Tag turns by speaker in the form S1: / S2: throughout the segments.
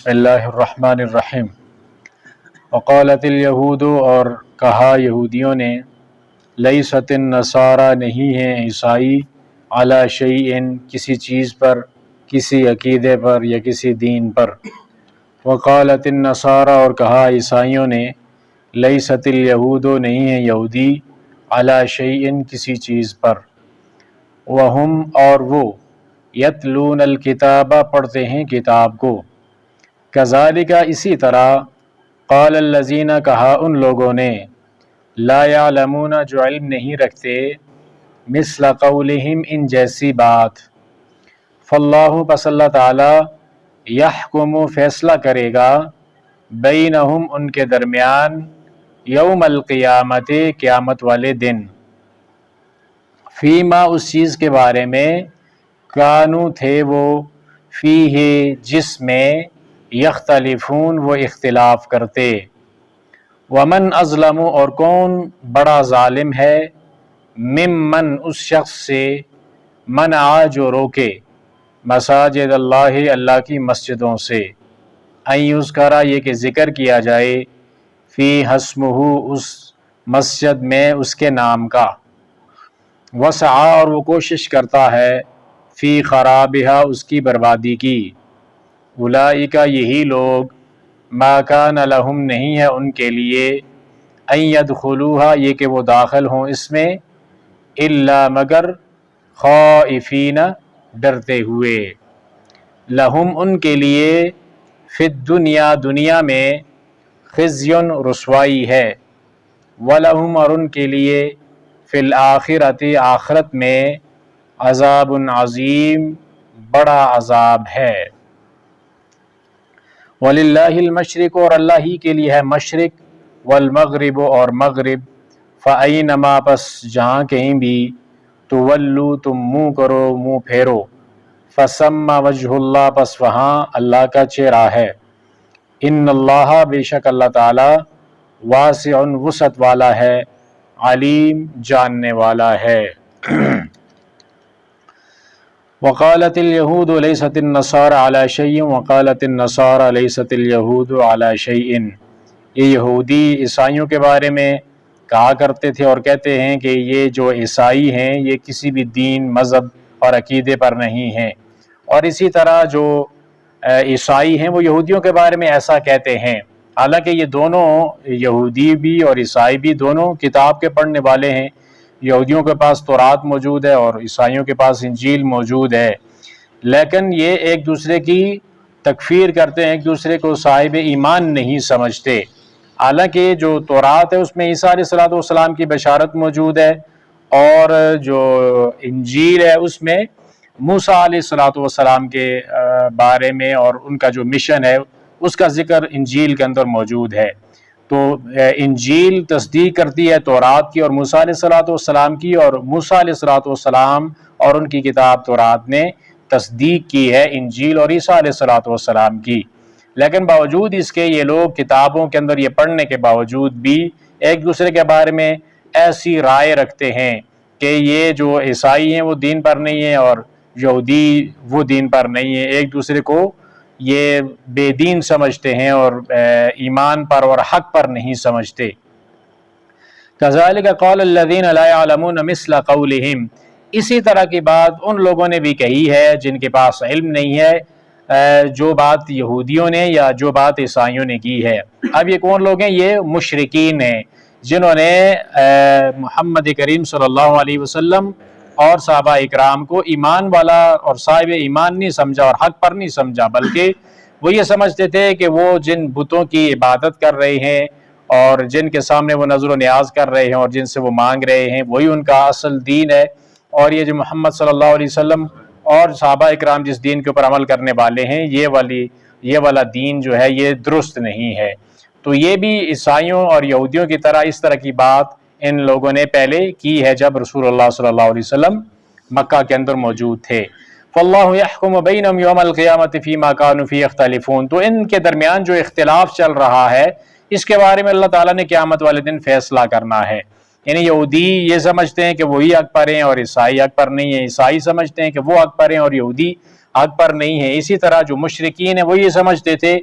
S1: بسم اللہ الرحمن الرحیم۔ وقالت الیہود، اور کہا یہودیوں نے، لیست النصارى، نہیں ہیں عیسائی، علی شیء، کسی چیز پر، کسی عقیدے پر یا کسی دین پر۔ وقالت النصارى، اور کہا عیسائیوں نے، لیست الیہود، نہیں ہیں یہودی، علی شیء، کسی چیز پر۔ وہم، اور وہ، یتلون الکتاب، پڑھتے ہیں کتاب کو۔ کذالک، اسی طرح، قال الذین، کہا ان لوگوں نے، لا یعلمون، جو علم نہیں رکھتے، مثل قولہم، ان جیسی بات۔ فاللہ، پس اللہ تعالی، یحکم، فیصلہ کرے گا، بینہم، ان کے درمیان، یوم القیامت، قیامت والے دن، فیما، اس چیز کے بارے میں، کانوا، تھے وہ، فیہ، جس میں، یختلفون، وہ اختلاف کرتے۔ ومن اظلم، اور کون بڑا ظالم ہے، ممن، اس شخص سے، منع، جو روکے، مساجد اللہ، اللہ کی مسجدوں سے، ان یذکر، یہ کہ ذکر کیا جائے، فی اسمہ، اس مسجد میں اس کے نام کا، وسعی، اور وہ کوشش کرتا ہے، فی خرابہا، اس کی بربادی کی، اولئک، یہی لوگ، ما کان لہم، نہیں ہے ان کے لیے، ان یدخلوہا، یہ کہ وہ داخل ہوں اس میں، الا، مگر، خائفین، ڈرتے ہوئے، لہم، ان کے لیے، فی الدنیا، دنیا میں، خزی، رسوائی ہے، ولہم، اور ان کے لیے، فی الآخرۃ، آخرت میں، عذاب عظیم، بڑا عذاب ہے۔ وَلِلَّهِ الْمَشْرِقُ، اور اللہ ہی کے لیے ہے مشرق، والمغرب، اور مغرب، فَأَيْنَمَا، پس جہاں کہیں بھی، تُوَلُّوا، تم منہ کرو، منہ پھیرو، فَثَمَّ وَجْهُ اللَّهِ، پس وہاں اللہ کا چہرہ ہے، ان اللہ، بے شک اللہ تعالی، واسع، وسعت والا ہے، علیم، جاننے والا ہے۔ وقالت الیہود لیست النصارى علی شیء وقالت النصارى لیست الیہود علی شیء، یہ یہودی عیسائیوں کے بارے میں کہا کرتے تھے اور کہتے ہیں کہ یہ جو عیسائی ہیں یہ کسی بھی دین، مذہب اور عقیدے پر نہیں ہیں، اور اسی طرح جو عیسائی ہیں وہ یہودیوں کے بارے میں ایسا کہتے ہیں، حالانکہ یہ دونوں، یہودی بھی اور عیسائی بھی، دونوں کتاب کے پڑھنے والے ہیں۔ یہودیوں کے پاس تورات موجود ہے اور عیسائیوں کے پاس انجیل موجود ہے، لیکن یہ ایک دوسرے کی تکفیر کرتے ہیں، ایک دوسرے کو صاحب ایمان نہیں سمجھتے، حالانکہ جو تورات ہے اس میں عیسیٰ علیہ السلام کی بشارت موجود ہے، اور جو انجیل ہے اس میں موسیٰ علیہ السلام کے بارے میں اور ان کا جو مشن ہے اس کا ذکر انجیل کے اندر موجود ہے۔ تو انجیل تصدیق کرتی ہے تورات کی اور موسیٰ علیہ السلام کی، اور موسیٰ علیہ السلام اور ان کی کتاب تورات نے تصدیق کی ہے انجیل اور عیسیٰ علیہ السلام کی، لیکن باوجود اس کے یہ لوگ کتابوں کے اندر یہ پڑھنے کے باوجود بھی ایک دوسرے کے بارے میں ایسی رائے رکھتے ہیں کہ یہ جو عیسائی ہیں وہ دین پر نہیں ہیں اور یہودی وہ دین پر نہیں ہیں، ایک دوسرے کو یہ بے دین سمجھتے ہیں اور ایمان پر اور حق پر نہیں سمجھتے۔ کذالک قال الذین لا یعلمون مثل قولہم، اسی طرح کی بات ان لوگوں نے بھی کہی ہے جن کے پاس علم نہیں ہے، جو بات یہودیوں نے یا جو بات عیسائیوں نے کی ہے۔ اب یہ کون لوگ ہیں؟ یہ مشرکین ہیں جنہوں نے محمد کریم صلی اللہ علیہ وسلم اور صحابہ اکرام کو ایمان والا اور صاحب ایمان نہیں سمجھا اور حق پر نہیں سمجھا، بلکہ وہ یہ سمجھتے تھے کہ وہ جن بتوں کی عبادت کر رہے ہیں اور جن کے سامنے وہ نظر و نیاز کر رہے ہیں اور جن سے وہ مانگ رہے ہیں وہی ان کا اصل دین ہے، اور یہ جو محمد صلی اللہ علیہ وسلم اور صحابہ اکرام جس دین کے اوپر عمل کرنے والے ہیں یہ والا دین جو ہے یہ درست نہیں ہے۔ تو یہ بھی عیسائیوں اور یہودیوں کی طرح اس طرح کی بات ان لوگوں نے پہلے کی ہے جب رسول اللہ صلی اللہ علیہ وسلم مکہ کے اندر موجود تھے۔ فاللہ یحکم بینہم یوم القیامۃ فیما کانوا فیہ یختلفون، تو ان کے درمیان جو اختلاف چل رہا ہے اس کے بارے میں اللہ تعالیٰ نے قیامت والے دن فیصلہ کرنا ہے۔ یعنی یہودی یہ سمجھتے ہیں کہ وہی حق پر ہیں اور عیسائی حق پر نہیں ہیں، عیسائی سمجھتے ہیں کہ وہ حق پر ہیں اور یہودی حق پر نہیں ہیں۔ اسی طرح جو مشرکین ہیں وہ یہ سمجھتے تھے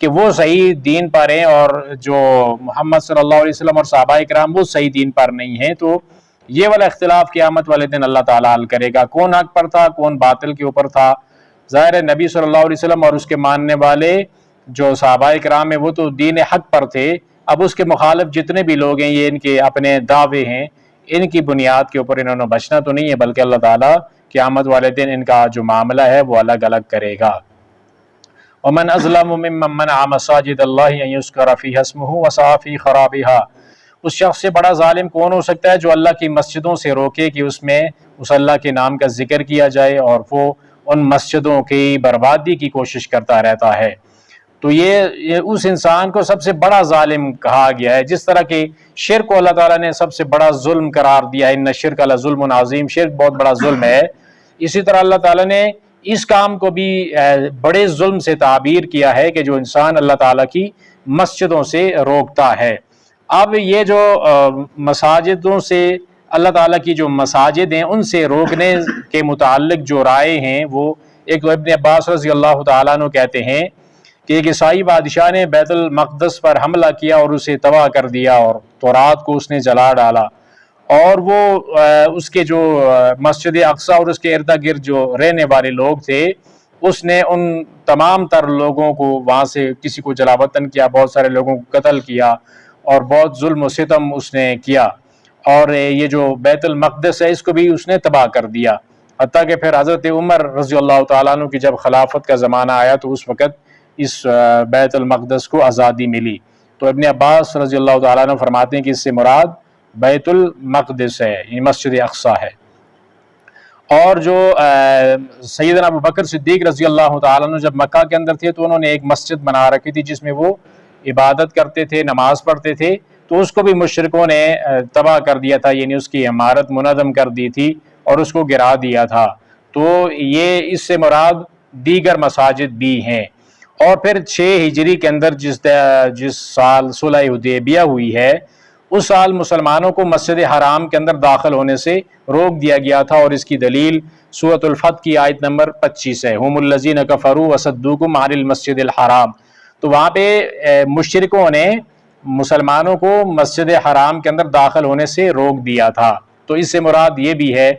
S1: کہ وہ صحیح دین پر ہیں اور جو محمد صلی اللہ علیہ وسلم اور صحابہ کرام وہ صحیح دین پر نہیں ہیں۔ تو یہ والا اختلاف قیامت والے دن اللہ تعالیٰ حل کرے گا، کون حق پر تھا کون باطل کے اوپر تھا۔ ظاہر ہے نبی صلی اللہ علیہ وسلم اور اس کے ماننے والے جو صحابہ کرام ہیں وہ تو دین حق پر تھے، اب اس کے مخالف جتنے بھی لوگ ہیں یہ ان کے اپنے دعوے ہیں، ان کی بنیاد کے اوپر انہوں نے بچنا تو نہیں ہے، بلکہ اللہ تعالیٰ قیامت والے دن ان کا جو معاملہ ہے وہ الگ الگ کرے گا۔ ومن اظلم ممن منع مساجد اللہ ان یذکر فیہا اسمہ وسعی فی خرابہا، اس شخص سے بڑا ظالم کون ہو سکتا ہے جو اللہ کی مسجدوں سے روکے کہ اس میں اس اللہ کے نام کا ذکر کیا جائے اور وہ ان مسجدوں کی بربادی کی کوشش کرتا رہتا ہے۔ تو یہ اس انسان کو سب سے بڑا ظالم کہا گیا ہے، جس طرح کہ شرک کو اللہ تعالیٰ نے سب سے بڑا ظلم قرار دیا ہے، ان الشرک لظلم عظیم، شرک بہت بڑا ظلم ہے، اسی طرح اللہ تعالیٰ نے اس کام کو بھی بڑے ظلم سے تعبیر کیا ہے کہ جو انسان اللہ تعالیٰ کی مسجدوں سے روکتا ہے۔ اب یہ جو مساجدوں سے اللہ تعالیٰ کی جو مساجد ہیں ان سے روکنے کے متعلق جو رائے ہیں وہ ایک تو ابن عباس رضی اللہ تعالیٰ عنہ کہتے ہیں کہ ایک عیسائی بادشاہ نے بیت المقدس پر حملہ کیا اور اسے تباہ کر دیا اور تورات کو اس نے جلا ڈالا، اور وہ اس کے جو مسجد اقصی اور اس کے ارد گرد جو رہنے والے لوگ تھے اس نے ان تمام تر لوگوں کو وہاں سے کسی کو جلا وطن کیا، بہت سارے لوگوں کو قتل کیا اور بہت ظلم و ستم اس نے کیا، اور یہ جو بیت المقدس ہے اس کو بھی اس نے تباہ کر دیا، حتیٰ کہ پھر حضرت عمر رضی اللہ تعالیٰ عنہ کی جب خلافت کا زمانہ آیا تو اس وقت اس بیت المقدس کو آزادی ملی۔ تو ابن عباس رضی اللہ تعالیٰ عنہ فرماتے ہیں کہ اس سے مراد بیت المقدس ہے، یہ مسجد اقصی ہے۔ اور جو سیدنا ابو بکر صدیق رضی اللہ تعالیٰ عنہ جب مکہ کے اندر تھے تو انہوں نے ایک مسجد بنا رکھی تھی جس میں وہ عبادت کرتے تھے، نماز پڑھتے تھے، تو اس کو بھی مشرکوں نے تباہ کر دیا تھا، یعنی اس کی عمارت منہدم کر دی تھی اور اس کو گرا دیا تھا۔ تو یہ اس سے مراد دیگر مساجد بھی ہیں۔ اور پھر 6 ہجری کے اندر جس سال صلح حدیبیہ ہوئی ہے اس سال مسلمانوں کو مسجد حرام کے اندر داخل ہونے سے روک دیا گیا تھا، اور اس کی دلیل سورۃ الفتح کی آیت نمبر 25 ہے، ہم الذین کفروا وصدوکم عن المسجد الحرام۔ تو وہاں پہ مشرکوں نے مسلمانوں کو مسجد حرام کے اندر داخل ہونے سے روک دیا تھا، تو اس سے مراد یہ بھی ہے،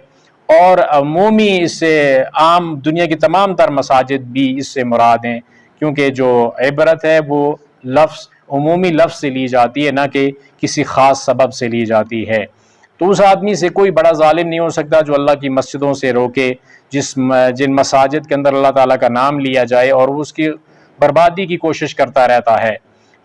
S1: اور عمومی اس سے عام دنیا کی تمام تر مساجد بھی اس سے مراد ہیں، کیونکہ جو عبرت ہے وہ لفظ عمومی لفظ سے لی جاتی ہے، نہ کہ کسی خاص سبب سے لی جاتی ہے۔ تو اس آدمی سے کوئی بڑا ظالم نہیں ہو سکتا جو اللہ کی مسجدوں سے روکے، جن مساجد کے اندر اللہ تعالیٰ کا نام لیا جائے اور وہ اس کی بربادی کی کوشش کرتا رہتا ہے۔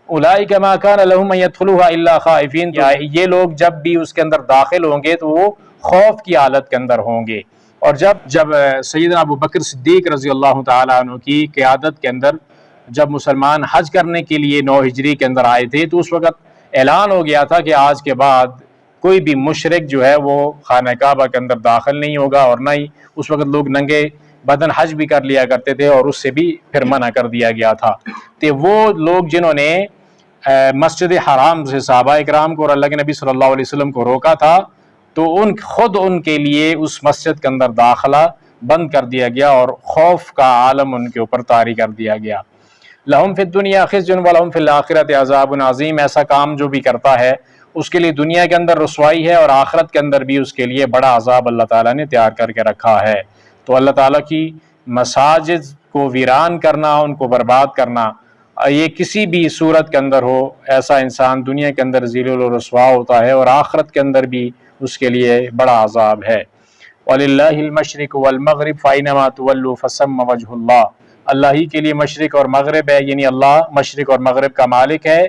S1: اولئک ما کان لهم ان يدخلوها الا خائفین، یہ لوگ جب بھی اس کے اندر داخل ہوں گے تو وہ خوف کی حالت کے اندر ہوں گے۔ اور جب سیدنا ابو بکر صدیق رضی اللہ تعالیٰ عنہ کی قیادت کے اندر جب مسلمان حج کرنے کے لیے 9 ہجری کے اندر آئے تھے تو اس وقت اعلان ہو گیا تھا کہ آج کے بعد کوئی بھی مشرک جو ہے وہ خانہ کعبہ کے اندر داخل نہیں ہوگا، اور نہ ہی اس وقت لوگ ننگے بدن حج بھی کر لیا کرتے تھے اور اس سے بھی پھر منع کر دیا گیا تھا۔ تو وہ لوگ جنہوں نے مسجد حرام سے صحابہ اکرام کو اور اللہ کے نبی صلی اللہ علیہ وسلم کو روکا تھا، تو خود ان کے لیے اس مسجد کے اندر داخلہ بند کر دیا گیا اور خوف کا عالم ان کے اوپر طاری کر دیا گیا۔ لہم فی الدنیا خزی ولہم فی الآخرۃ عذاب عظیم، ایسا کام جو بھی کرتا ہے اس کے لیے دنیا کے اندر رسوائی ہے اور آخرت کے اندر بھی اس کے لیے بڑا عذاب اللہ تعالیٰ نے تیار کر کے رکھا ہے۔ تو اللہ تعالیٰ کی مساجد کو ویران کرنا، ان کو برباد کرنا، یہ کسی بھی صورت کے اندر ہو، ایسا انسان دنیا کے اندر ذلیل و رسوا ہوتا ہے اور آخرت کے اندر بھی اس کے لیے بڑا عذاب ہے۔ وَلِلَّهِ الْمَشْرِقُ وَالْمَغْرِبُ فَأَيْنَمَا تُوَلُّوا فَثَمَّ وَجْهُ اللَّهِ، اللہ ہی کے لیے مشرق اور مغرب ہے، یعنی اللہ مشرق اور مغرب کا مالک ہے،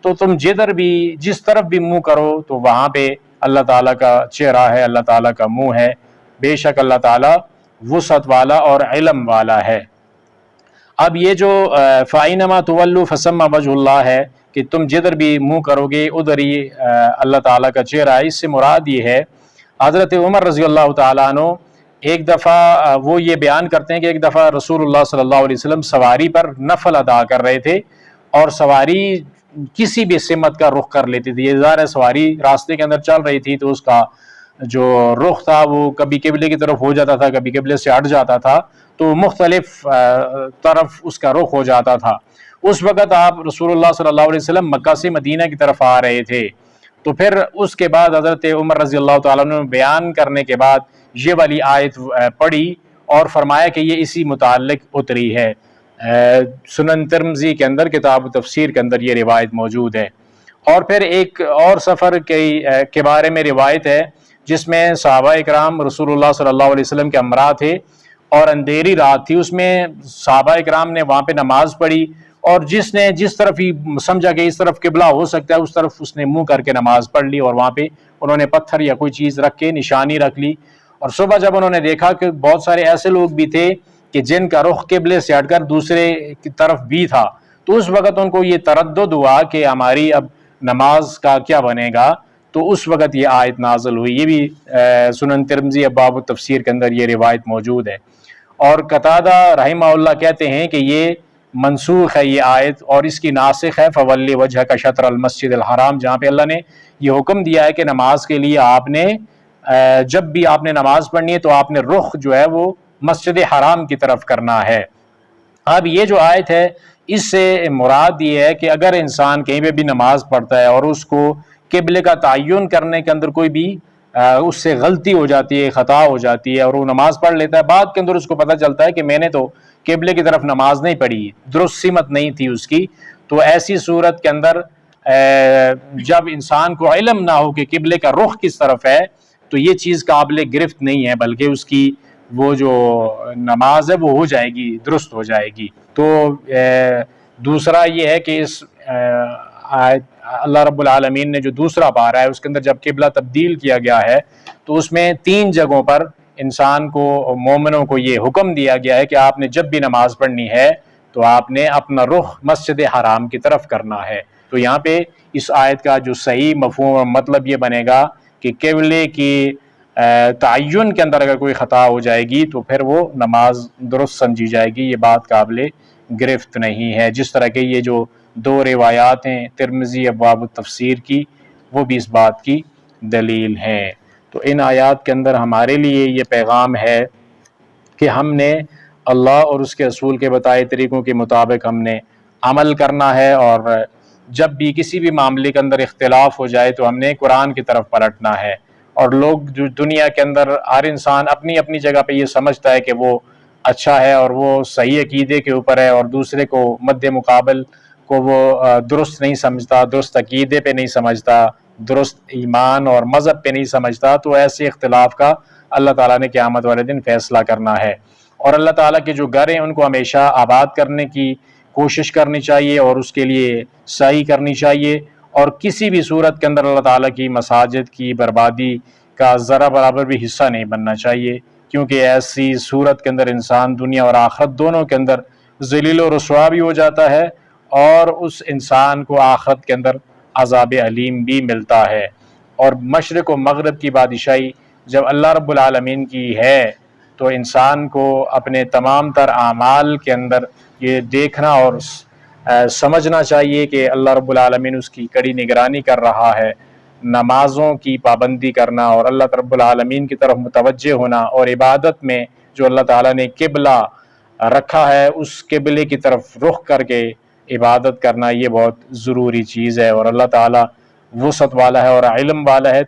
S1: تو تم جدھر بھی جس طرف بھی منہ کرو تو وہاں پہ اللہ تعالیٰ کا چہرہ ہے، اللہ تعالیٰ کا منہ ہے، بے شک اللہ تعالیٰ وسعت والا اور علم والا ہے۔ اب یہ جو فَأَيْنَمَا تُوَلُّوا فَثَمَّ وَجْهُ اللَّهِ ہے کہ تم جدھر بھی منہ کرو گے ادھر ہی اللہ تعالیٰ کا چہرہ ہے، اس سے مراد یہ ہے حضرت عمر رضی اللہ تعالیٰ عنہ ایک دفعہ وہ یہ بیان کرتے ہیں کہ ایک دفعہ رسول اللہ صلی اللہ علیہ وسلم سواری پر نفل ادا کر رہے تھے اور سواری کسی بھی سمت کا رخ کر لیتی تھی، یہ ظاہر ہے سواری راستے کے اندر چل رہی تھی تو اس کا جو رخ تھا وہ کبھی قبلے کی طرف ہو جاتا تھا، کبھی قبلے سے ہٹ جاتا تھا، تو مختلف طرف اس کا رخ ہو جاتا تھا۔ اس وقت آپ رسول اللہ صلی اللہ علیہ وسلم مکہ سے مدینہ کی طرف آ رہے تھے، تو پھر اس کے بعد حضرت عمر رضی اللہ تعالیٰ عنہ نے بیان کرنے کے بعد یہ والی آیت پڑھی اور فرمایا کہ یہ اسی متعلق اتری ہے۔ سنن ترمذی کے اندر کتاب تفسیر کے اندر یہ روایت موجود ہے۔ اور پھر ایک اور سفر کے بارے میں روایت ہے جس میں صحابہ اکرام رسول اللہ صلی اللہ علیہ وسلم کے ہمراہ تھے اور اندھیری رات تھی، اس میں صحابہ اکرام نے وہاں پہ نماز پڑھی، اور جس نے جس طرف ہی سمجھا کہ اس طرف قبلہ ہو سکتا ہے اس طرف اس نے منہ کر کے نماز پڑھ لی، اور وہاں پہ انہوں نے پتھر یا کوئی چیز رکھ کے نشانی رکھ لی۔ اور صبح جب انہوں نے دیکھا کہ بہت سارے ایسے لوگ بھی تھے کہ جن کا رخ قبلے سے ہٹ کر دوسرے کی طرف بھی تھا، تو اس وقت ان کو یہ تردد ہوا کہ ہماری اب نماز کا کیا بنے گا، تو اس وقت یہ آیت نازل ہوئی۔ یہ بھی سنن ترمذی ابواب التفسیر کے اندر یہ روایت موجود ہے۔ اور قتادہ رحمہ اللہ کہتے ہیں کہ یہ منسوخ ہے یہ آیت، اور اس کی ناسخ ہے فولی وجہ کا شطر المسجد الحرام، جہاں پہ اللہ نے یہ حکم دیا ہے کہ نماز کے لیے آپ نے جب بھی آپ نے نماز پڑھنی ہے تو آپ نے رخ جو ہے وہ مسجد حرام کی طرف کرنا ہے۔ اب یہ جو آیت ہے اس سے مراد یہ ہے کہ اگر انسان کہیں پہ بھی نماز پڑھتا ہے اور اس کو قبلے کا تعین کرنے کے اندر کوئی بھی اس سے غلطی ہو جاتی ہے، خطا ہو جاتی ہے، اور وہ نماز پڑھ لیتا ہے، بعد کے اندر اس کو پتہ چلتا ہے کہ میں نے تو قبلے کی طرف نماز نہیں پڑھی، درست سمت نہیں تھی اس کی، تو ایسی صورت کے اندر جب انسان کو علم نہ ہو کہ قبلے کا رخ کس طرف ہے تو یہ چیز قابل گرفت نہیں ہے، بلکہ اس کی وہ جو نماز ہے وہ ہو جائے گی، درست ہو جائے گی۔ تو دوسرا یہ ہے کہ اس اللہ رب العالمین نے جو دوسرا پارہ ہے اس کے اندر جب قبلہ تبدیل کیا گیا ہے تو اس میں 3 جگہوں پر انسان کو، مومنوں کو یہ حکم دیا گیا ہے کہ آپ نے جب بھی نماز پڑھنی ہے تو آپ نے اپنا رخ مسجد حرام کی طرف کرنا ہے۔ تو یہاں پہ اس آیت کا جو صحیح مفہوم اور مطلب یہ بنے گا کہ قبلے کی تعین کے اندر اگر کوئی خطا ہو جائے گی تو پھر وہ نماز درست سمجھی جائے گی، یہ بات قابل گرفت نہیں ہے۔ جس طرح کہ یہ جو 2 روایات ہیں ترمذی ابواب التفسیر کی، وہ بھی اس بات کی دلیل ہیں۔ تو ان آیات کے اندر ہمارے لیے یہ پیغام ہے کہ ہم نے اللہ اور اس کے رسول کے بتائے طریقوں کے مطابق ہم نے عمل کرنا ہے، اور جب بھی کسی بھی معاملے کے اندر اختلاف ہو جائے تو ہم نے قرآن کی طرف پلٹنا ہے۔ اور لوگ جو دنیا کے اندر ہر انسان اپنی اپنی جگہ پہ یہ سمجھتا ہے کہ وہ اچھا ہے اور وہ صحیح عقیدے کے اوپر ہے، اور دوسرے کو مد مقابل کو وہ درست نہیں سمجھتا، درست عقیدے پہ نہیں سمجھتا، درست ایمان اور مذہب پہ نہیں سمجھتا، تو ایسے اختلاف کا اللہ تعالیٰ نے قیامت والے دن فیصلہ کرنا ہے۔ اور اللہ تعالیٰ کے جو گھر ہیں ان کو ہمیشہ آباد کرنے کی کوشش کرنی چاہیے اور اس کے لیے سعی کرنی چاہیے، اور کسی بھی صورت کے اندر اللہ تعالیٰ کی مساجد کی بربادی کا ذرا برابر بھی حصہ نہیں بننا چاہیے، کیونکہ ایسی صورت کے اندر انسان دنیا اور آخرت دونوں کے اندر ذلیل و رسوا بھی ہو جاتا ہے، اور اس انسان کو آخرت کے اندر عذاب علیم بھی ملتا ہے۔ اور مشرق و مغرب کی بادشاہی جب اللہ رب العالمین کی ہے تو انسان کو اپنے تمام تر اعمال کے اندر یہ دیکھنا اور سمجھنا چاہیے کہ اللہ رب العالمین اس کی کڑی نگرانی کر رہا ہے۔ نمازوں کی پابندی کرنا اور اللہ رب العالمین کی طرف متوجہ ہونا، اور عبادت میں جو اللہ تعالیٰ نے قبلہ رکھا ہے اس قبلے کی طرف رخ کر کے عبادت کرنا، یہ بہت ضروری چیز ہے۔ اور اللہ تعالیٰ وسعت والا ہے اور علم والا ہے،